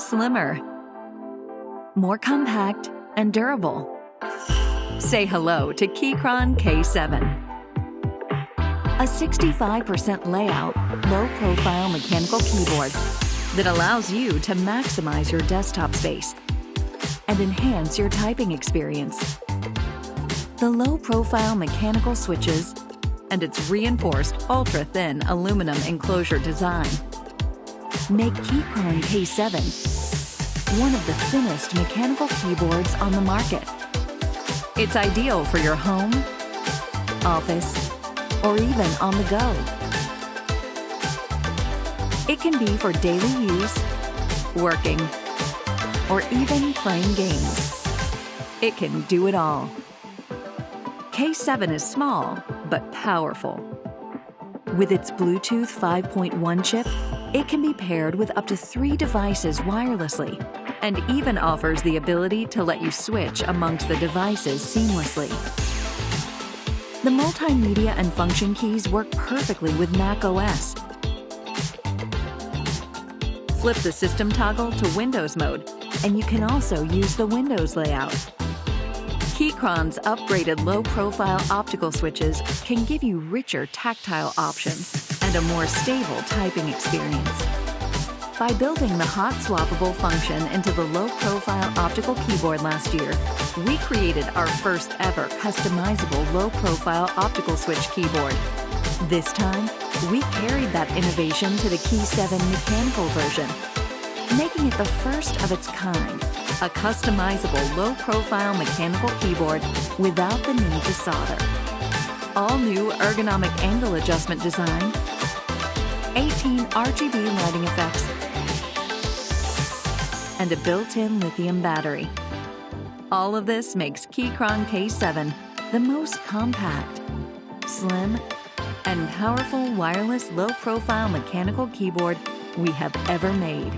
slimmer, more compact and durable. Say hello to Keychron K7. A 65% layout, low-profile mechanical keyboard that allows you to maximize your desktop space and enhance your typing experience. The low-profile mechanical switches and its reinforced ultra-thin aluminum enclosure design make Keychron K7 one of the thinnest mechanical keyboards on the market. It's ideal for your home, office, or even on the go. It can be for daily use, working, or even playing games. It can do it all. K7 is small, but powerful. With its Bluetooth 5.1 chip, it can be paired with up to 3 devices wirelessly, and even offers the ability to let you switch amongst the devices seamlessly. The multimedia and function keys work perfectly with Mac OS. Flip the system toggle to Windows mode, and you can also use the Windows layout. Keychron's upgraded low-profile optical switches can give you richer tactile options and a more stable typing experience. By building the hot-swappable function into the low-profile optical keyboard last year, we created our first ever customizable low-profile optical switch keyboard. This time, we carried that innovation to the K7 mechanical version, making it the first of its kind, a customizable low-profile mechanical keyboard without the need to solder. All new ergonomic angle adjustment design, 18 RGB lighting effects, and a built-in lithium battery. All of this makes Keychron K7 the most compact, slim, and powerful wireless low-profile mechanical keyboard we have ever made.